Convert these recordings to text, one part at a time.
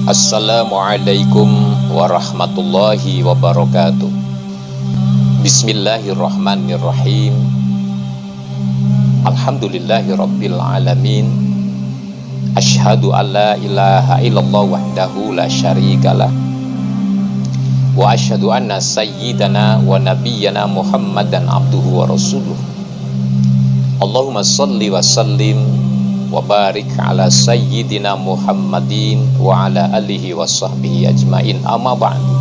Assalamualaikum warahmatullahi wabarakatuh. Bismillahirrahmanirrahim. Alhamdulillahirabbil alamin. Asyhadu an la ilaha illallah wahdahu la syarikalah. Wa asyhadu anna sayyidana wa nabiyyana Muhammadan abduhu wa rasuluh. Allahumma shalli wa sallim wa barik ala sayyidina Muhammadin wa ala alihi wa sahbihi ajmain, amma ba'du.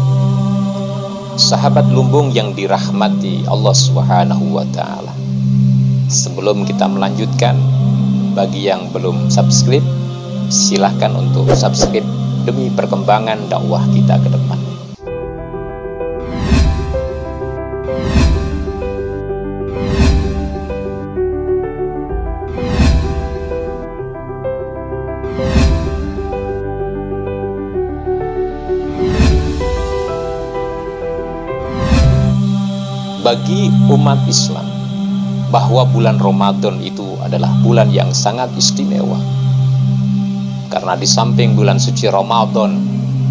Sahabat lumbung yang dirahmati Allah Subhanahu wa ta'ala, sebelum kita melanjutkan, bagi yang belum subscribe, silahkan untuk subscribe demi perkembangan dakwah kita ke depan. Bagi umat Islam, bahwa bulan Ramadan itu adalah bulan yang sangat istimewa. Karena di samping bulan suci Ramadan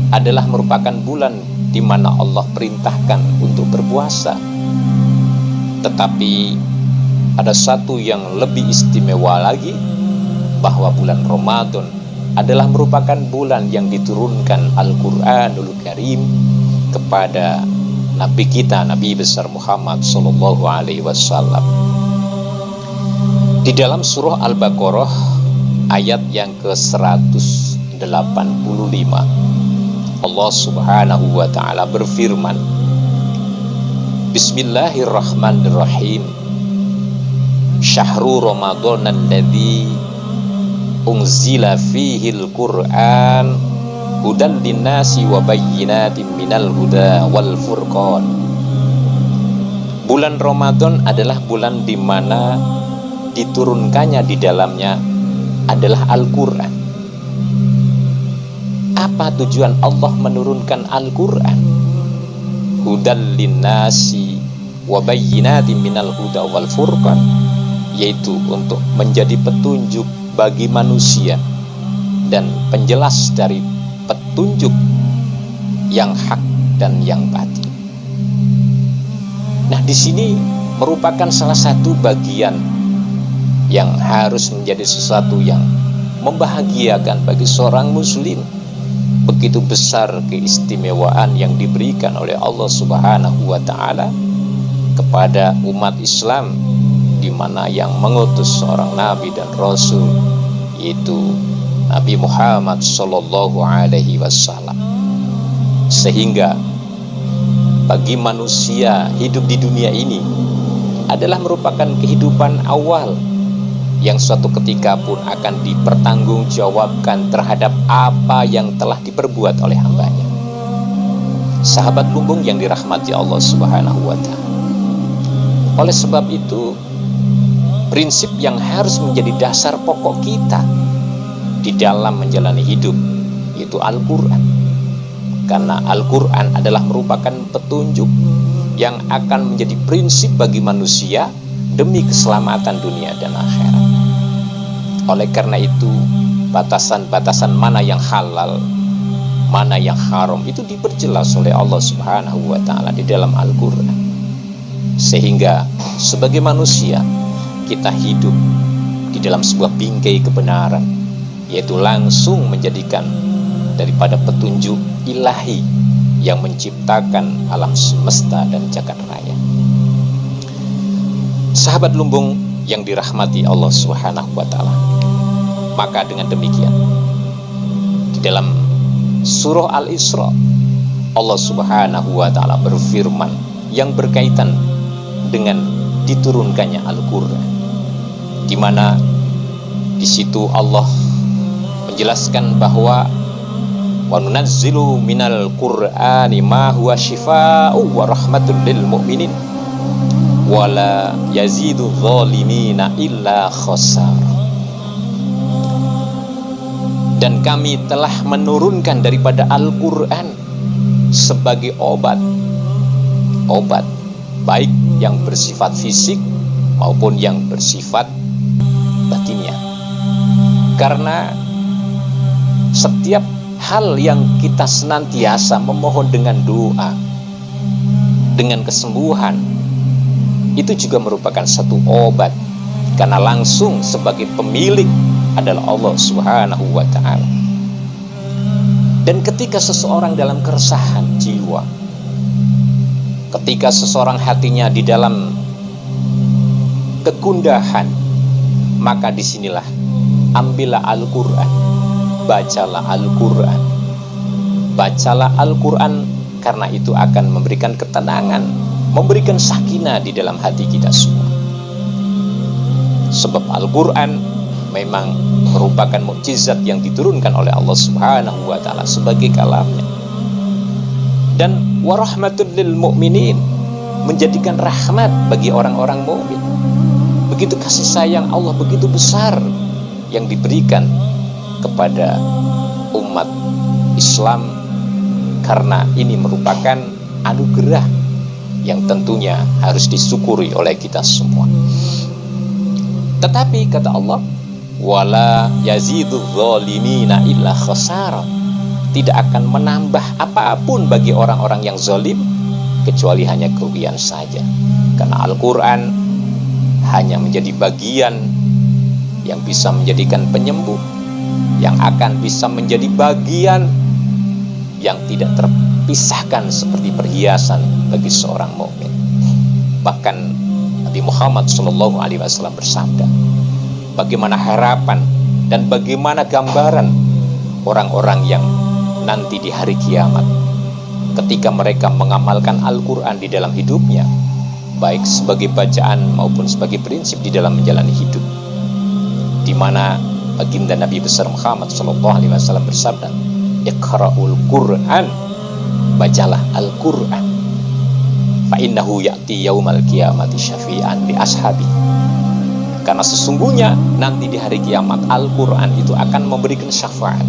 adalah merupakan bulan di mana Allah perintahkan untuk berpuasa. Tetapi ada satu yang lebih istimewa lagi, bahwa bulan Ramadan adalah merupakan bulan yang diturunkan Al-Quranul Karim kepada Nabi kita, Nabi besar Muhammad sallallahu alaihi wasallam. Di dalam surah Al-Baqarah ayat yang ke-185, Allah Subhanahu wa ta'ala berfirman, Bismillahirrahmanirrahim. Syahrul Ramadan alladzi unzila fihil Qur'an hudan linnasi wa bayyinatin minal huda wal furqan. Bulan Ramadan adalah bulan di mana diturunkannya di dalamnya adalah Al-Quran. Apa tujuan Allah menurunkan Al-Quran? Hudan linnasi wa bayyinatin minal huda wal furqan, yaitu untuk menjadi petunjuk bagi manusia dan penjelas dari petunjuk yang hak dan yang batil. Nah, di sini merupakan salah satu bagian yang harus menjadi sesuatu yang membahagiakan bagi seorang muslim. Begitu besar keistimewaan yang diberikan oleh Allah Subhanahu wa ta'ala kepada umat Islam, di mana yang mengutus seorang nabi dan rasul, yaitu Nabi Muhammad sallallahu alaihi wasallam. Sehingga bagi manusia hidup di dunia ini adalah merupakan kehidupan awal yang suatu ketika pun akan dipertanggungjawabkan terhadap apa yang telah diperbuat oleh hambanya. Sahabat lumbung yang dirahmati Allah Subhanahu wa ta'ala. Oleh sebab itu, prinsip yang harus menjadi dasar pokok kita di dalam menjalani hidup, yaitu Al-Quran. Karena Al-Quran adalah merupakan petunjuk yang akan menjadi prinsip bagi manusia demi keselamatan dunia dan akhirat. Oleh karena itu, batasan-batasan mana yang halal, mana yang haram, itu diperjelas oleh Allah Subhanahu wa ta'ala di dalam Al-Quran. Sehingga sebagai manusia, kita hidup di dalam sebuah bingkai kebenaran, yaitu langsung menjadikan daripada petunjuk ilahi yang menciptakan alam semesta dan jagat raya. Sahabat lumbung yang dirahmati Allah Subhanahu wa ta'ala, maka dengan demikian di dalam surah Al-Isra, Allah Subhanahu wa ta'ala berfirman yang berkaitan dengan diturunkannya Al-Quran, di mana di situ Allah menjelaskan bahwa wa nunazzilu minal qur'ani ma huwa syifaa'u wa rahmatul lil mu'minin wa la yazidu zalimina illa khasara. Dan kami telah menurunkan daripada Al-Quran sebagai obat baik yang bersifat fisik maupun yang bersifat batinnya. Karena setiap hal yang kita senantiasa memohon dengan doa, dengan kesembuhan, itu juga merupakan satu obat, karena langsung sebagai pemilik adalah Allah Subhanahu wa ta'ala. Dan ketika seseorang dalam keresahan jiwa, ketika seseorang hatinya di dalam kegundahan, maka disinilah ambillah Al-Quran, bacalah Al-Quran, bacalah Al-Quran, karena itu akan memberikan ketenangan, memberikan sakinah di dalam hati kita semua. Sebab Al-Quran memang merupakan mukjizat yang diturunkan oleh Allah Subhanahu wa ta'ala sebagai kalamnya. Dan warahmatul lil mu'minin, menjadikan rahmat bagi orang-orang mukmin. Begitu kasih sayang Allah begitu besar yang diberikan kepada umat Islam, karena ini merupakan anugerah yang tentunya harus disyukuri oleh kita semua. Tetapi kata Allah, wala yazidudz zalimina illa khasara, tidak akan menambah apapun bagi orang-orang yang zalim kecuali hanya kerugian saja. Karena Al-Quran hanya menjadi bagian yang bisa menjadikan penyembuh, yang akan bisa menjadi bagian yang tidak terpisahkan seperti perhiasan bagi seorang mukmin. Bahkan Nabi Muhammad SAW bersabda, bagaimana harapan dan bagaimana gambaran orang-orang yang nanti di hari kiamat, ketika mereka mengamalkan Al-Quran di dalam hidupnya, baik sebagai bacaan maupun sebagai prinsip di dalam menjalani hidup, di mana baginda Nabi besar Muhammad SAW bersabda, Iqra'ul Qur'an, bacalah Al-Quran, fa innahu ya'ti yaumal qiyamati syafi'an li ashabi, karena sesungguhnya nanti di hari kiamat Al-Quran itu akan memberikan syafaat,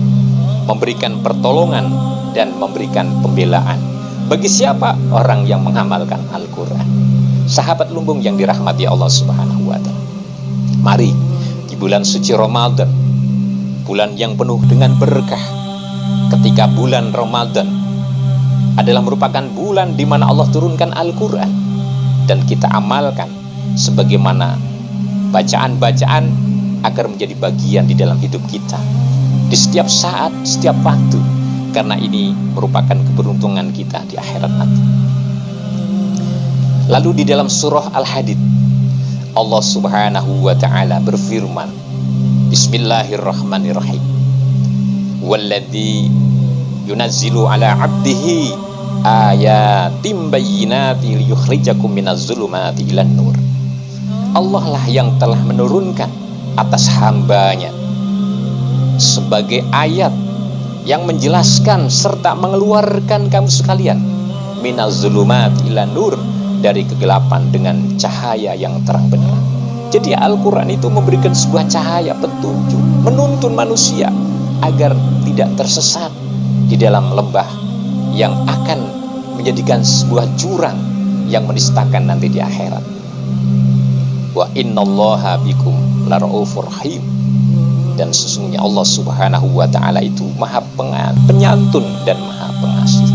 memberikan pertolongan dan memberikan pembelaan bagi siapa? Orang yang mengamalkan Al-Quran. Sahabat lumbung yang dirahmati Allah Subhanahu wa ta'ala, mari di bulan suci Ramadan, bulan yang penuh dengan berkah, ketika bulan Ramadan adalah merupakan bulan di mana Allah turunkan Al-Quran, dan kita amalkan sebagaimana bacaan-bacaan agar menjadi bagian di dalam hidup kita di setiap saat, setiap waktu, karena ini merupakan keberuntungan kita di akhirat nanti. Lalu di dalam surah Al-Hadid, Allah Subhanahu wa ta'ala berfirman, Bismillahirrahmanirrahim, walladzi yunazzilu ala abdihi ayatim bayyinati liyukhrijakum minaz zulumati ilan nur. Allah lah yang telah menurunkan atas hambanya sebagai ayat yang menjelaskan serta mengeluarkan kamu sekalian minaz zulumati ilan nur, dari kegelapan dengan cahaya yang terang benderang. Jadi Al-Quran itu memberikan sebuah cahaya petunjuk, menuntun manusia agar tidak tersesat di dalam lembah yang akan menjadikan sebuah jurang yang menistakan nanti di akhirat. Wa innallaha bikum laraufur rahim, dan sesungguhnya Allah Subhanahu wa ta'ala itu maha penyantun dan maha pengasih.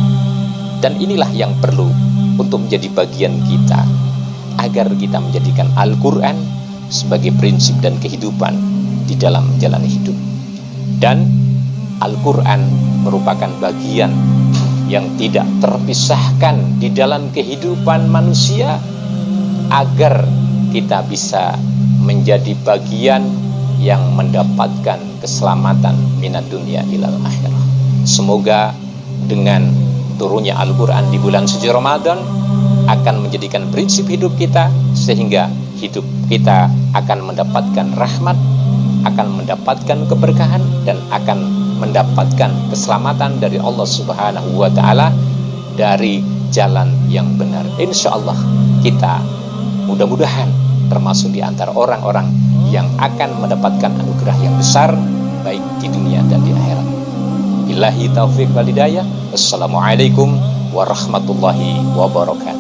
Dan inilah yang perlu untuk menjadi bagian kita, agar kita menjadikan Al-Quran sebagai prinsip dan kehidupan di dalam menjalani hidup. Dan Al-Quran merupakan bagian yang tidak terpisahkan di dalam kehidupan manusia, agar kita bisa menjadi bagian yang mendapatkan keselamatan minad dunia ilal akhirah. Semoga dengan turunnya Al-Quran di bulan suci Ramadan akan menjadikan prinsip hidup kita, sehingga hidup kita akan mendapatkan rahmat, akan mendapatkan keberkahan, dan akan mendapatkan keselamatan dari Allah Subhanahu wa ta'ala dari jalan yang benar. Insya Allah kita mudah-mudahan termasuk di antara orang-orang yang akan mendapatkan anugerah yang besar, baik di dunia dan di akhirat. Billahi taufiq wal hidayah. Wassalamualaikum warahmatullahi wabarakatuh.